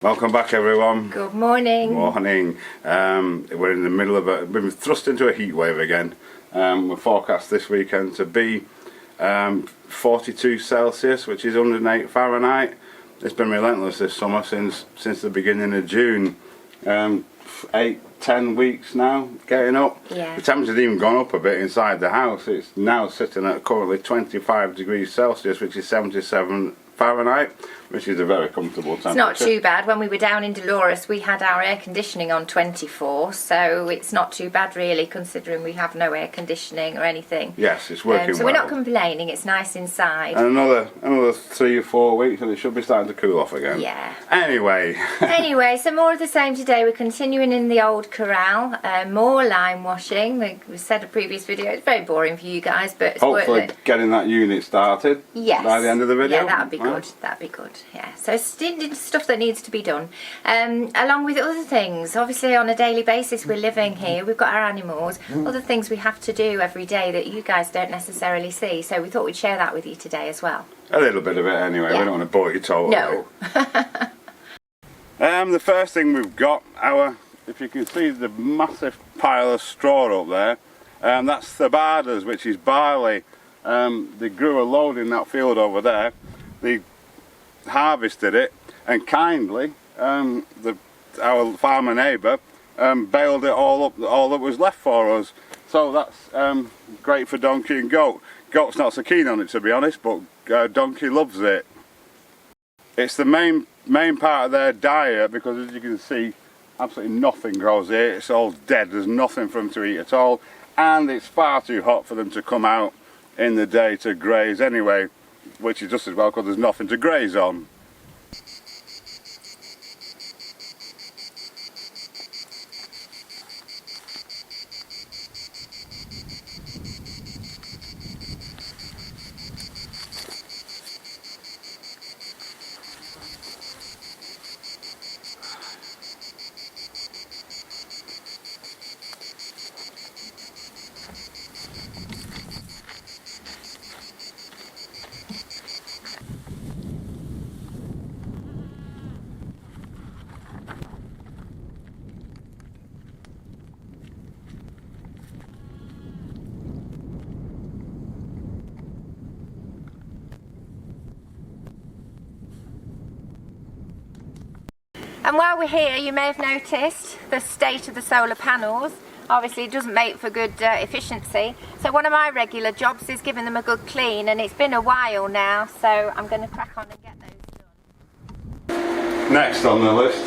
Welcome back, everyone. Good morning. Morning. We're in the middle of we've been thrust into a heat wave again. We're forecast this weekend to be 42 Celsius, which is 108 Fahrenheit. It's been relentless this summer since the beginning of June. 8-10 weeks now getting up. Yeah. The temperature's even gone up a bit inside the house. It's now sitting at currently 25 degrees Celsius, which is 77 Fahrenheit, which is a very comfortable temperature. It's not too bad. When we were down in Dolores, we had our air conditioning on 24, so it's not too bad really, considering we have no air conditioning or anything. Yes, it's working so well. we're not complaining. It's nice inside. And another 3 or 4 weeks, and it should be starting to cool off again. Yeah. Anyway. So more of the same today. We're continuing in the old Corral. More lime washing. We said a previous video. It's very boring for you guys, but it's hopefully worth it. Getting that unit started. Yes. By the end of the video. Yeah, that'd be good. That'd be good. Yeah. So stuff that needs to be done, along with other things. Obviously, on a daily basis, we're living here. We've got our animals. Other things we have to do every day that you guys don't necessarily see. So we thought we'd share that with you today as well. A little bit of it anyway. Yeah. We don't want to bore you totally. No. The first thing we've got, if you can see the massive pile of straw up there, that's the bardas, which is barley. They grew a load in that field over there. They harvested it, and kindly our farmer neighbour baled it all up, all that was left for us. So that's great for donkey and goat. Goat's not so keen on it, to be honest, but donkey loves it. It's the main part of their diet, because as you can see, absolutely nothing grows here. It's all dead. There's nothing for them to eat at all, and it's far too hot for them to come out in the day to graze anyway, which is just as well because there's nothing to graze on. And while we're here, you may have noticed the state of the solar panels. Obviously it doesn't make for good efficiency, so one of my regular jobs is giving them a good clean, and it's been a while now, so I'm going to crack on and get those done. Next on the list,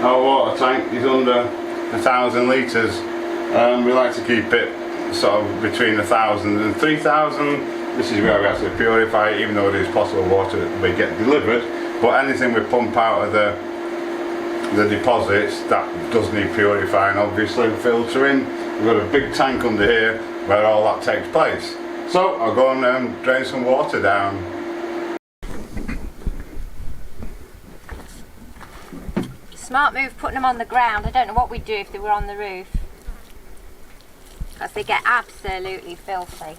our water tank is under 1,000 litres. We like to keep it sort of between 1,000 and 3,000. This is where we actually purify it, even though it is possible water that we get delivered, but anything we pump out of the deposits, that does need purifying, obviously, filtering. We've got a big tank under here where all that takes place. So I'll go and drain some water down. Smart move putting them on the ground. I don't know what we'd do if they were on the roof, because they get absolutely filthy.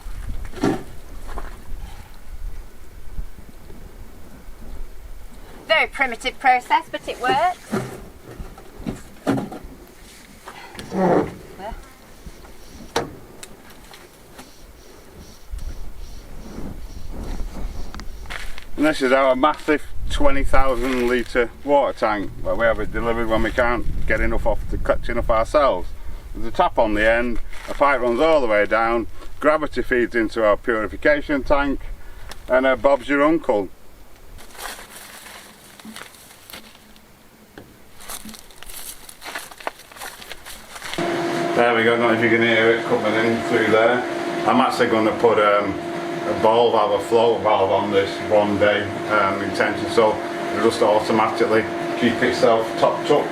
Very primitive process, but it works. And this is our massive 20,000 litre water tank, where we have it delivered when we can't get enough off to catch enough ourselves. There's a tap on the end, a pipe runs all the way down, gravity feeds into our purification tank, and Bob's your uncle. There we go, I don't know if you can hear it coming in through there. I'm actually going to put a ball valve, a flow valve on this one day intention, so it'll just automatically keep itself topped up.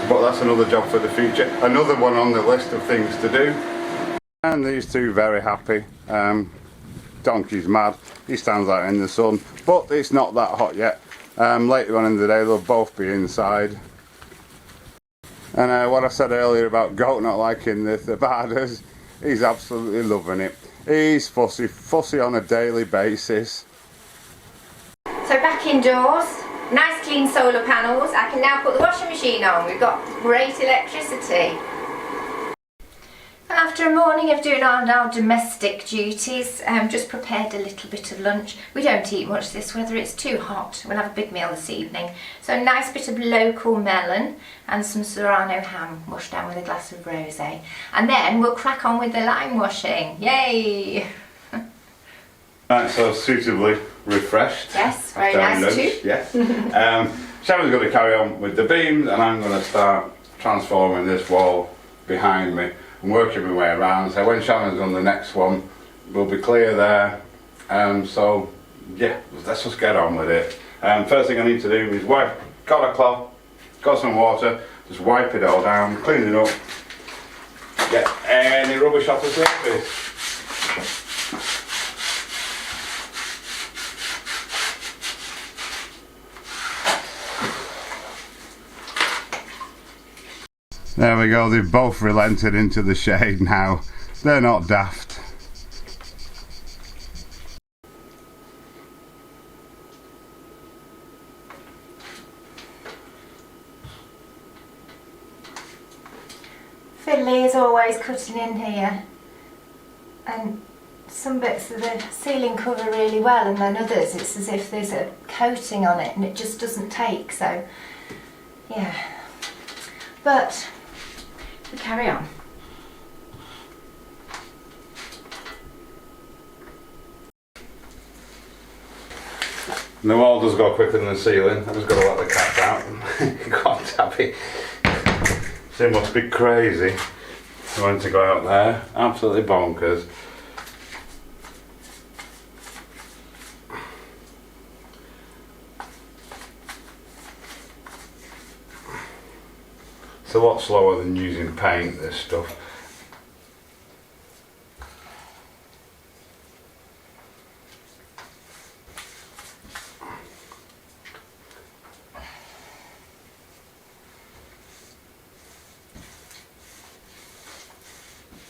But that's another job for the future. Another one on the list of things to do. And these two very happy. Donkey's mad. He stands out in the sun, but it's not that hot yet. Later on in the day they'll both be inside. And what I said earlier about Goat not liking the bardas, he's absolutely loving it. He's fussy on a daily basis. So back indoors, Nice clean solar panels. I can now put the washing machine on. We've got great electricity. After a morning of doing our domestic duties, just prepared a little bit of lunch. We don't eat much this weather, it's too hot. We'll have a big meal this evening. So a nice bit of local melon and some serrano ham washed down with a glass of rosé. And then we'll crack on with the lime washing. Yay! Right, so suitably refreshed. Yes, very nice too. Yes. Sharon's going to carry on with the beams and I'm going to start transforming this wall behind me and working my way around. So when Sharon's done the next one, we'll be clear there. So yeah, let's just get on with it. First thing I need to do is wipe, got a cloth, got some water, just wipe it all down, clean it up, get any rubbish off the surface. There we go, they've both relented into the shade now. They're not daft. Fiddly is always cutting in here, and some bits of the ceiling cover really well, and then others it's as if there's a coating on it and it just doesn't take, so yeah. But we carry on. The wall does go quicker than the ceiling. I just got to let the cat out. Go on, Tabby. She must be crazy. I want to go out there. Absolutely bonkers. It's a lot slower than using paint, this stuff.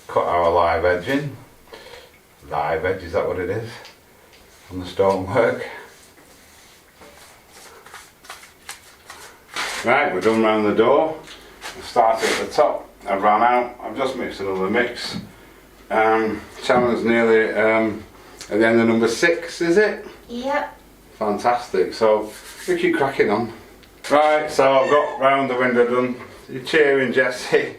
Cut our live edge in. Live edge, is that what it is? On the stonework. Right, we're done round the door. I started at the top, I ran out, I've just mixed another mix. Shannon's nearly at the end of number 6, is it? Yep. Fantastic, so we keep cracking on. Right, so I've got round the window done. You're cheering, Jessie.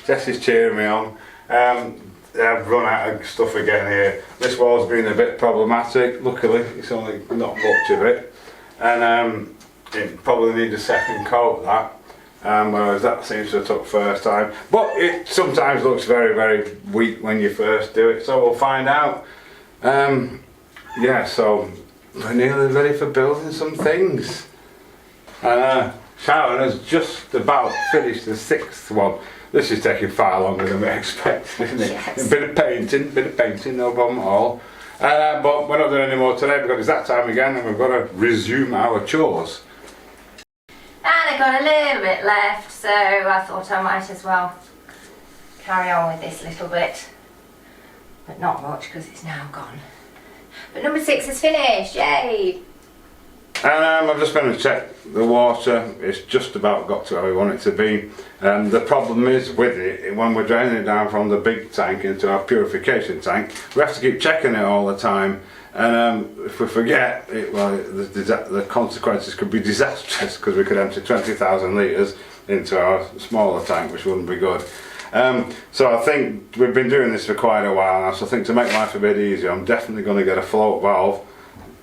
Jessie's cheering me on. I've run out of stuff again here. This wall's been a bit problematic. Luckily, it's only not much of it. And it probably needs a second coat, that. Whereas that seems to have took first time. But it sometimes looks very, very weak when you first do it. So we'll find out. Yeah, so we're nearly ready for building some things. And Sharon has just about finished the 6th one. This is taking far longer than we expected, isn't it? Yes. A bit of painting, no problem at all. But we're not doing any more today because it's that time again and we've got to resume our chores. And I got a little bit left, so I thought I might as well carry on with this little bit. But not much because it's now gone. But number 6 is finished, yay! And I've just been to check the water. It's just about got to where we want it to be. The problem is with it, when we're draining it down from the big tank into our purification tank, we have to keep checking it all the time. And if we forget, the consequences could be disastrous because we could empty 20,000 litres into our smaller tank, which wouldn't be good. So I think we've been doing this for quite a while now, so I think to make life a bit easier, I'm definitely going to get a float valve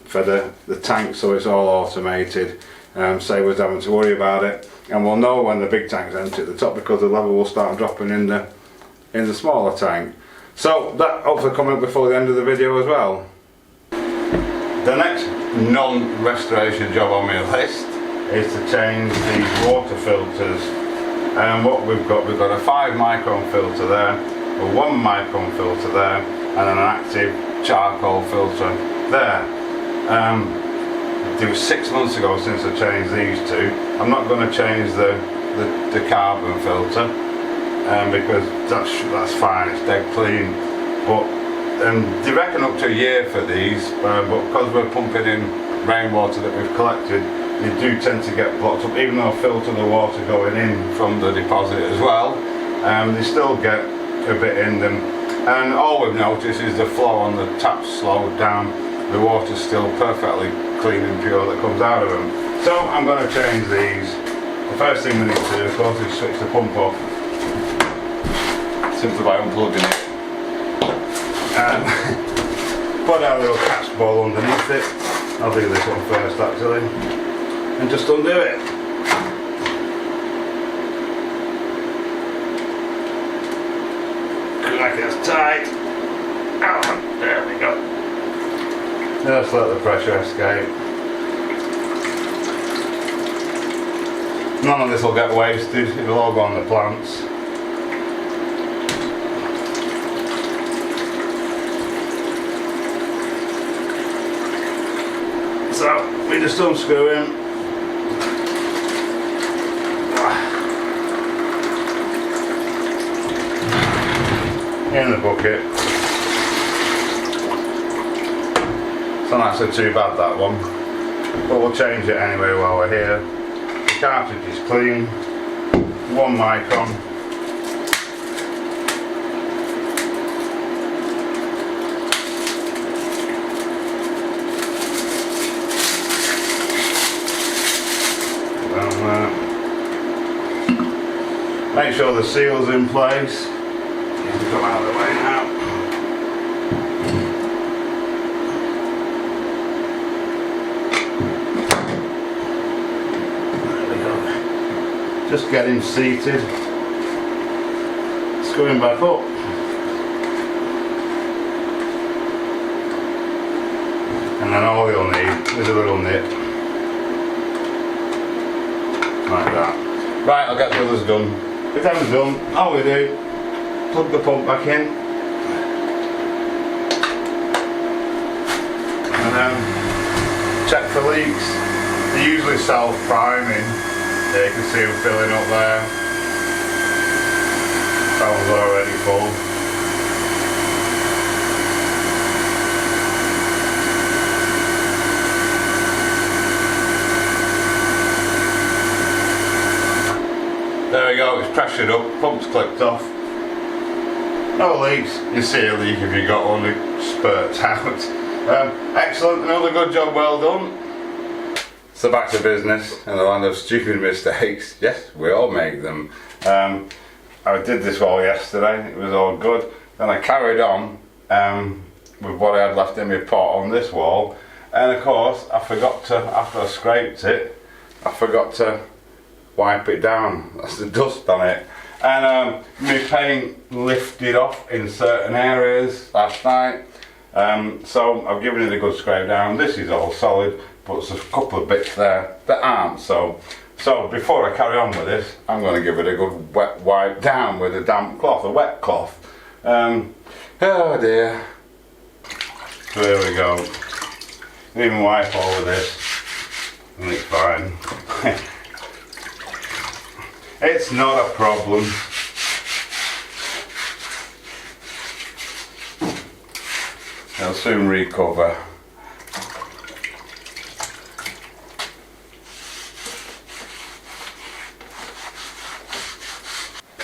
for the tank so it's all automated, save us having to worry about it, and we'll know when the big tank's empty at the top because the level will start dropping in the smaller tank. So that hopefully coming up before the end of the video as well. The next non-restoration job on my list is to change these water filters. And what we've got a 5 micron filter there, a 1 micron filter there, and an active charcoal filter there. It was 6 months ago since I changed these two. I'm not going to change the carbon filter because that's fine, it's dead clean. But they reckon up to a year for these, but because we're pumping in rainwater that we've collected, they do tend to get blocked up, even though I filter the water going in from the deposit as well. They still get a bit in them, and all we've noticed is the flow on the taps slowed down. The water's still perfectly clean and pure that comes out of them. So I'm going to change these. The first thing we need to do, of course, is switch the pump off, simply by unplugging it. Put our little catch ball underneath it. I'll do this one first actually, and just undo it. Like it's tight. Oh, there we go. Just let the pressure escape. None of this will get wasted, it'll all go on the plants. So we just unscrew him. In the bucket. It's not actually too bad, that one, but we'll change it anyway while we're here. The cartridge is clean, 1 micron. Make sure the seal's in place. Come out of the way now. There we go. Just get him seated. Screw him back up. And then all you'll need is a little nip. Like that. Right, I'll get the others done. If everything's done, all we do, plug the pump back in, and then check for leaks. They're usually self-priming. Yeah, you can see them filling up there. That one's already full. There we go, it's pressured up, pump's clicked off. No leaks. You see a leak if you got one, it spurts out. Excellent, another good job well done. So back to business in the land of stupid mistakes. Yes, we all make them. I did this wall yesterday, it was all good. Then I carried on with what I had left in my pot on this wall. And of course, I forgot to, after I scraped it, I forgot to wipe it down. That's the dust on it. And my paint lifted off in certain areas last night, so I've given it a good scrape down. This is all solid, but there's a couple of bits there that aren't. So before I carry on with this, I'm going to give it a good wet wipe down with a damp cloth, a wet cloth. Oh dear. So there we go. Even wipe over this, and it's fine. It's not a problem. It'll soon recover.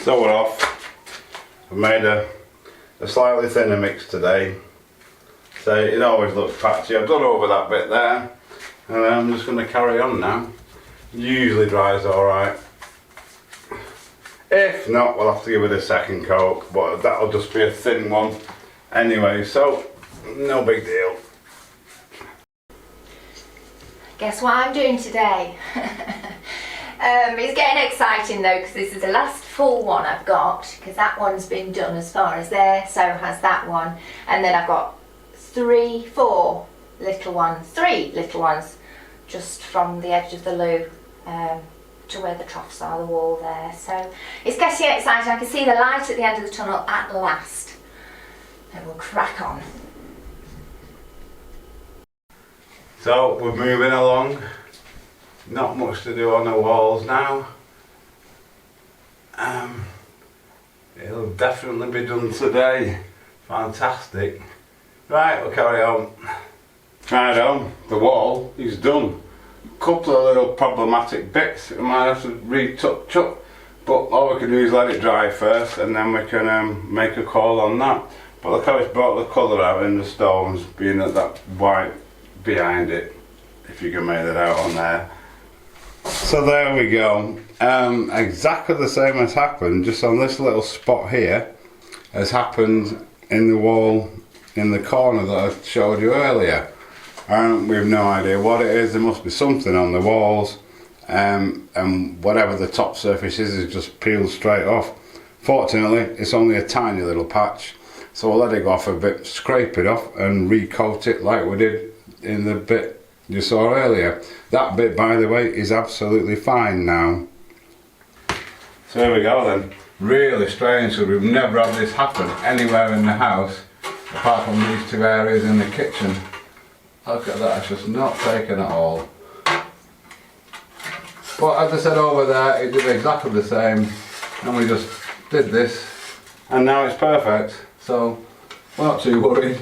So we're off. I've made a slightly thinner mix today. So it always looks patchy. I've done over that bit there. And I'm just going to carry on now. Usually dries alright. If not, we'll have to give it a second coat, but that'll just be a thin one anyway, so no big deal. Guess what I'm doing today? It's getting exciting though, because this is the last full one I've got, because that one's been done as far as there, so has that one, and then I've got 3 little ones just from the edge of the loo to where the troughs are, the wall there. So it's getting exciting. I can see the light at the end of the tunnel at last. And we'll crack on. So we're moving along. Not much to do on the walls now. It'll definitely be done today. Fantastic. Right, we'll carry on. Right on, the wall is done. couple of little problematic bits we might have to retouch up, but all we can do is let it dry first and then we can make a call on that. But look how it's brought the colour out in the stones, being that white behind it, if you can make that out on there. So there we go, exactly the same has happened, just on this little spot here, has happened in the wall in the corner that I showed you earlier. And we've no idea what it is. There must be something on the walls, and whatever the top surface is just peeled straight off. Fortunately, it's only a tiny little patch, so we'll let it go off a bit, scrape it off and recoat it like we did in the bit you saw earlier. That bit, by the way, is absolutely fine now. So here we go then. Really strange, so we've never had this happen anywhere in the house apart from these two areas in the kitchen. Look at that, it's just not taken at all. But as I said over there, it did exactly the same, and we just did this and now it's perfect, so we're not too worried.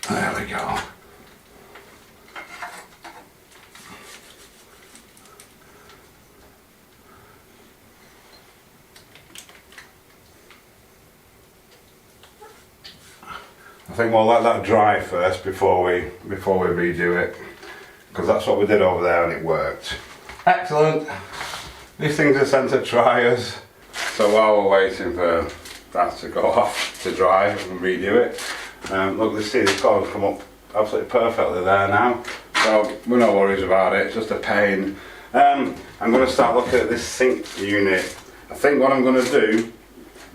There we go. I think we'll let that dry first before we redo it, because that's what we did over there and it worked. Excellent. These things are sent to dryers, so while we're waiting for that to go off to dry and redo it, look, you see the colours come up absolutely perfectly there now, so we're no worries about it. It's just a pain. I'm going to start looking at this sink unit. I think what I'm going to do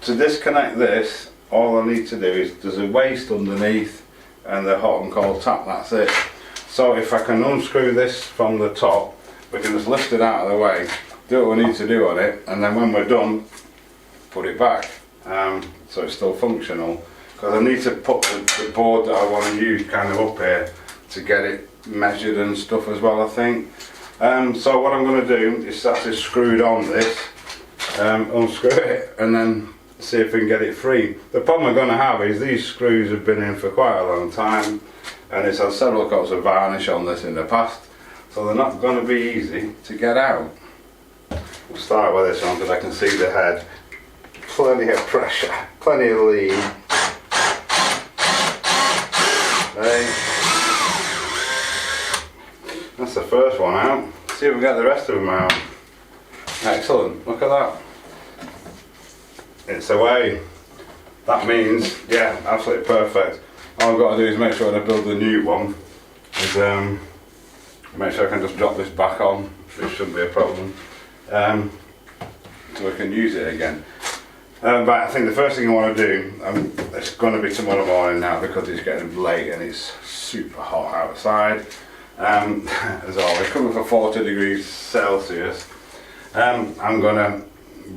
to disconnect this, all I need to do is, there's a waste underneath and the hot and cold tap, that's it. So if I can unscrew this from the top, we can just lift it out of the way, do what we need to do on it, and then when we're done, put it back, so it's still functional. Because I need to put the board that I want to use kind of up here to get it measured and stuff as well, I think. So what I'm going to do is actually screwed on this, unscrew it, and then see if we can get it free. The problem we're going to have is these screws have been in for quite a long time, and it's had several coats of varnish on this in the past, so they're not going to be easy to get out. We'll start with this one because I can see the head. Plenty of pressure, plenty of lead. Hey. That's the first one out. See if we get the rest of them out. Excellent, look at that. It's away. That means, yeah, absolutely perfect. All I've got to do is make sure when I build the new one is make sure I can just drop this back on, which shouldn't be a problem, so we can use it again. But I think the first thing I want to do, it's going to be tomorrow morning now because it's getting late and it's super hot outside. As always, coming for 40 degrees Celsius. I'm going to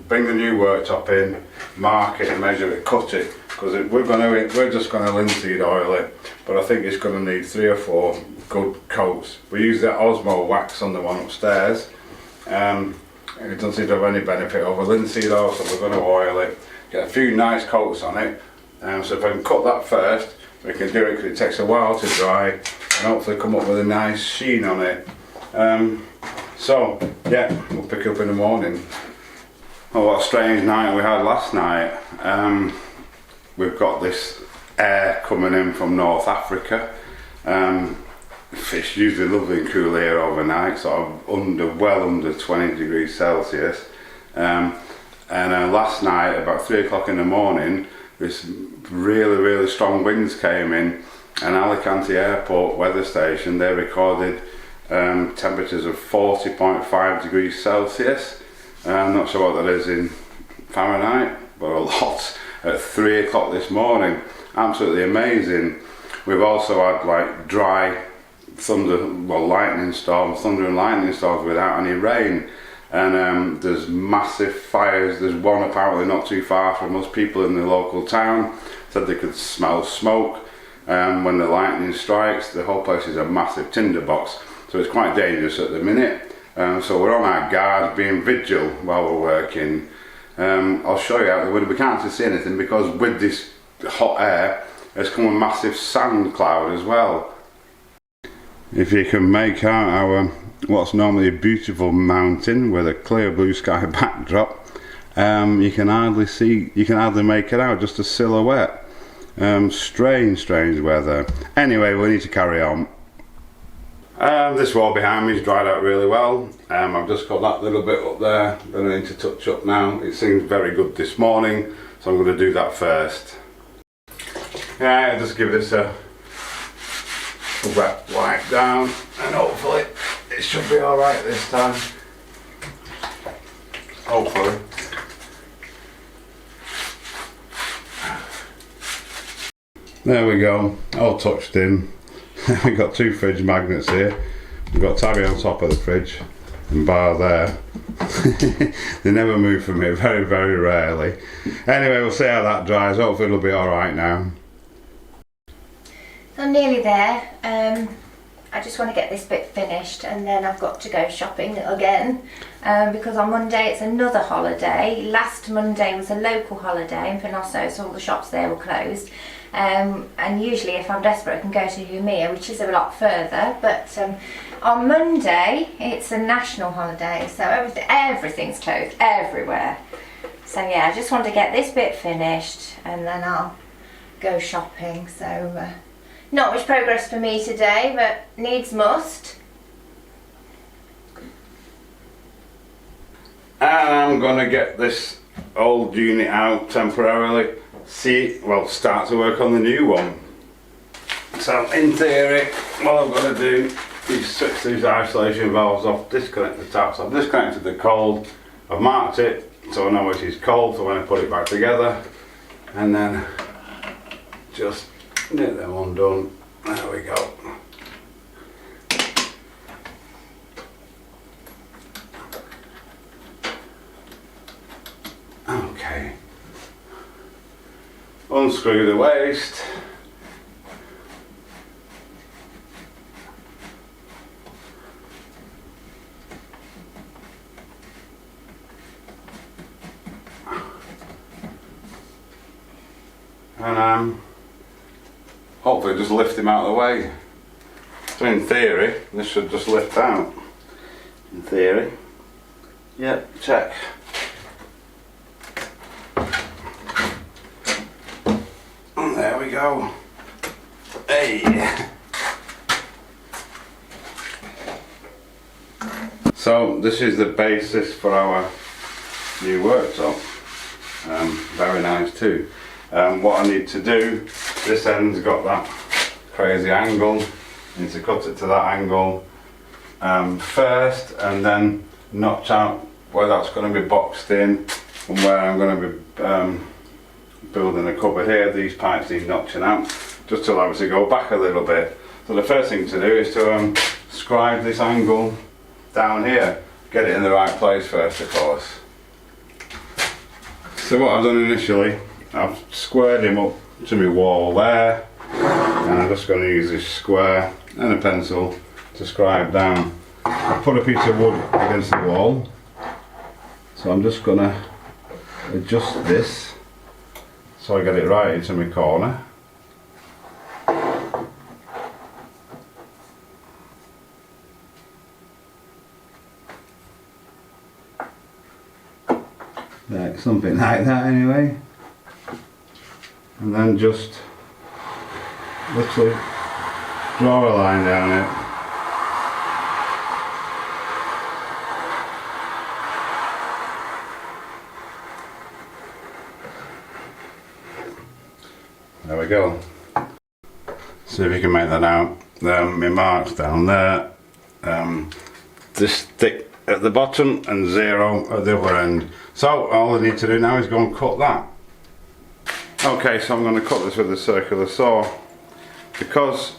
bring the new worktop in, mark it and measure it, cut it, because we're just going to linseed oil it, but I think it's going to need 3 or 4 good coats. We use that Osmo wax on the one upstairs, and it doesn't seem to have any benefit over linseed oil, so we're going to oil it, get a few nice coats on it. So if I can cut that first, we can do it because it takes a while to dry, and hopefully come up with a nice sheen on it. So yeah, we'll pick it up in the morning. Oh, what a strange night we had last night. We've got this air coming in from North Africa. It's usually lovely and cool here overnight, sort of well under 20 degrees Celsius. And last night, about 3 o'clock in the morning, this really strong winds came in, and Alicante Airport weather station, they recorded temperatures of 40.5 degrees Celsius. I'm not sure what that is in Fahrenheit, but a lot, at 3 o'clock this morning. Absolutely amazing. We've also had like dry thunder and lightning storms without any rain. And there's massive fires. There's one apparently not too far from us. People in the local town said they could smell smoke when the lightning strikes. The whole place is a massive tinderbox, so it's quite dangerous at the minute. So we're on our guard, being vigil while we're working. I'll show you how we can't actually see anything because with this hot air there's come a massive sand cloud as well. If you can make out our what's normally a beautiful mountain with a clear blue sky backdrop, you can hardly make it out, just a silhouette. Strange weather. Anyway, we need to carry on. This wall behind me is dried out really well. I've just got that little bit up there that I need to touch up now. It seems very good this morning, so I'm going to do that first. Yeah, I'll just give this a wet wipe down and hopefully it should be alright this time. Hopefully. There we go, all touched in. We've got two fridge magnets here. We've got Tabby on top of the fridge and Bar there. They never move from here, very rarely. Anyway, we'll see how that dries. Hopefully it'll be alright now. I'm nearly there. I just want to get this bit finished and then I've got to go shopping again because on Monday it's another holiday. Last Monday was a local holiday in Penosso, so all the shops there were closed. And usually if I'm desperate I can go to Humia, which is a lot further, but on Monday it's a national holiday, so everything's closed everywhere. So yeah, I just want to get this bit finished and then I'll go shopping. So not much progress for me today, but needs must. And I'm gonna get this old unit out temporarily. Start to work on the new one. So in theory, what I've got to do is switch these isolation valves off, disconnect the taps. I've disconnected the cold, I've marked it so I know which is cold for when I put it back together, and then just get them undone. There we go. Okay. Unscrew the waste. And hopefully just lift him out of the way. So in theory, this should just lift out. In theory. Yep, check. There we go. Hey. So this is the basis for our new worktop. Very nice too. What I need to do, this end's got that crazy angle. I need to cut it to that angle first, and then notch out where that's going to be boxed in and where I'm going to be building a cover here. These pipes need notching out just to allow us to go back a little bit. So the first thing to do is to scribe this angle down here, get it in the right place first, of course. So what I've done initially, I've squared him up to my wall there, and I'm just going to use this square and a pencil to scribe down. I've put a piece of wood against the wall, so I'm just going to adjust this so I get it right into my corner. Like something like that anyway. And then just literally draw a line down it. There we go. See if you can make that out. My marks down there. Just stick at the bottom and 0 at the other end. So all I need to do now is go and cut that. Okay, so I'm going to cut this with a circular saw, because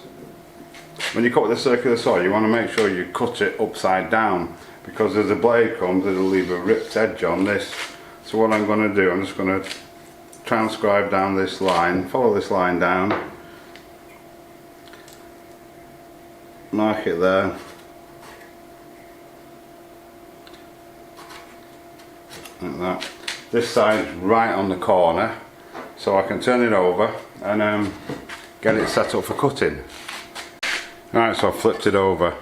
when you cut with a circular saw you want to make sure you cut it upside down, because as the blade comes it'll leave a ripped edge on this. So what I'm going to do, I'm just going to transcribe down this line, follow this line down, mark it there, like that. This side's right on the corner, so I can turn it over and get it set up for cutting. Alright, so I've flipped it over.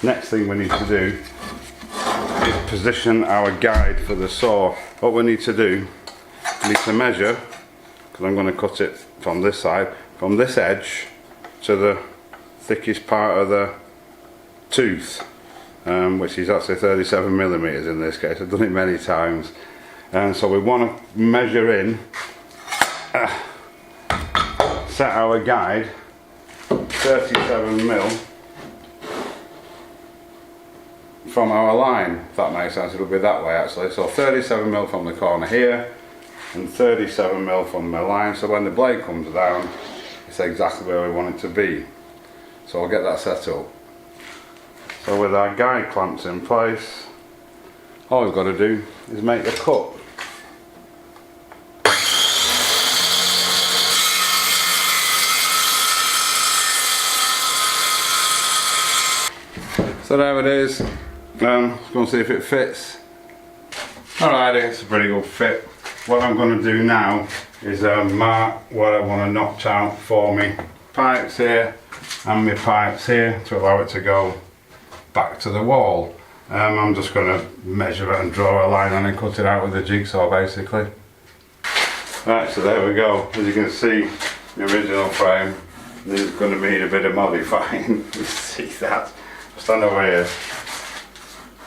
Next thing we need to do is position our guide for the saw. What we need to do, we need to measure, because I'm going to cut it from this side, from this edge to the thickest part of the tooth, which is actually 37mm in this case. I've done it many times. And so we want to measure in, set our guide 37mm from our line, if that makes sense. It'll be that way actually. So 37mm from the corner here and 37mm from the line, so when the blade comes down it's exactly where we want it to be. So I'll get that set up. So with our guide clamps in place, all we've got to do is make a cut. So there it is. Let's go and see if it fits. Alright, it's a pretty good fit. What I'm going to do now is mark what I want to notch out for me pipes here and my pipes here to allow it to go back to the wall. I'm just going to measure it and draw a line on it and cut it out with a jigsaw basically. Right, so there we go. As you can see, the original frame is going to need a bit of modifying. You see that? Stand over here.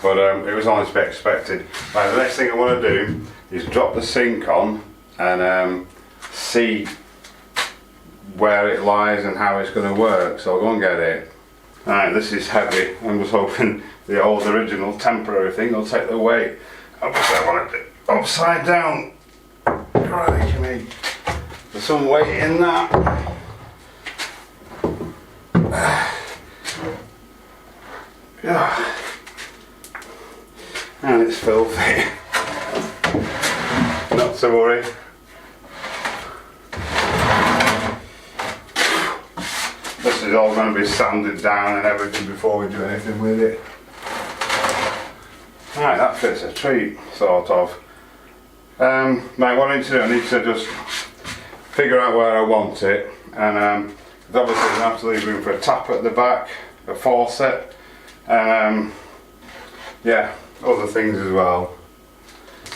But it was only to be expected. Right, the next thing I want to do is drop the sink on and see where it lies and how it's going to work. So I'll go and get it. Alright, this is heavy. I'm just hoping the old original temporary thing will take the weight. Obviously I want it upside down. Crikey me. There's some weight in that. Yeah. And it's filthy. Not to worry. This is all going to be sanded down and everything before we do anything with it. Right, that fits a treat, sort of. Right, what I need to do, I need to just figure out where I want it, and obviously there's absolutely room for a tap at the back, a faucet, and yeah, other things as well.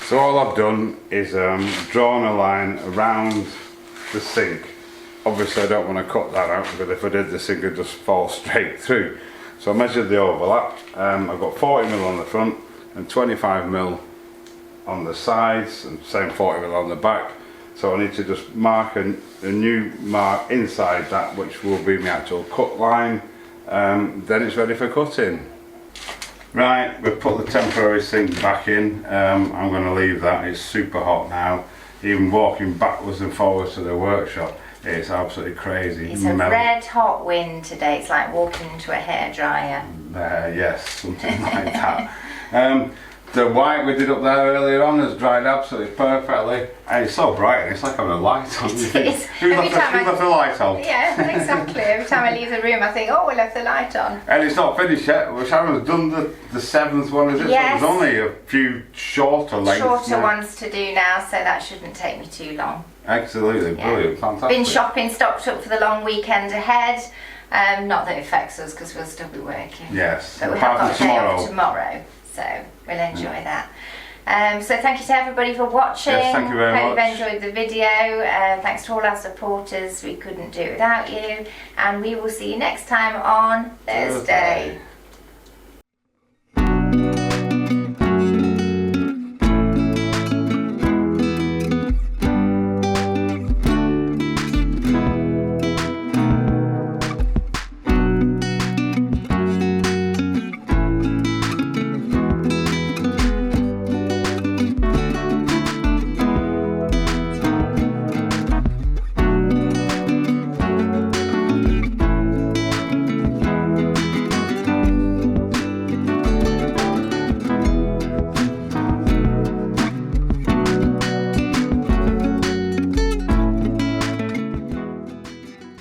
So all I've done is drawn a line around the sink. Obviously I don't want to cut that out, because if I did, the sink would just fall straight through. So I measured the overlap. I've got 40mm on the front and 25mm on the sides, and same 40mm on the back. So I need to just mark a new mark inside that, which will be my actual cut line. Then it's ready for cutting. Right, we've put the temporary sink back in. I'm going to leave that. It's super hot now. Even walking backwards and forwards to the workshop, it's absolutely crazy. It's a red hot wind today. It's like walking into a hairdryer. Yes, something like that. The white we did up there earlier on has dried absolutely perfectly, and it's so bright, and it's like having a light on. It is. Who left the light on? Yeah, exactly. Every time I leave the room I think, oh, we left the light on. And it's not finished yet. Well, Sharon's done the seventh one, is it? Yes. So there's only a few shorter lengths. Shorter ones to do now, so that shouldn't take me too long. Absolutely, brilliant, fantastic. Been shopping, stocked up for the long weekend ahead. Not that it affects us because we'll still be working. Yes, but we have got a day off tomorrow, so we'll enjoy that. So thank you to everybody for watching. Yes, thank you very much. Hope you've enjoyed the video. Thanks to all our supporters. We couldn't do it without you. And we will see you next time on Thursday.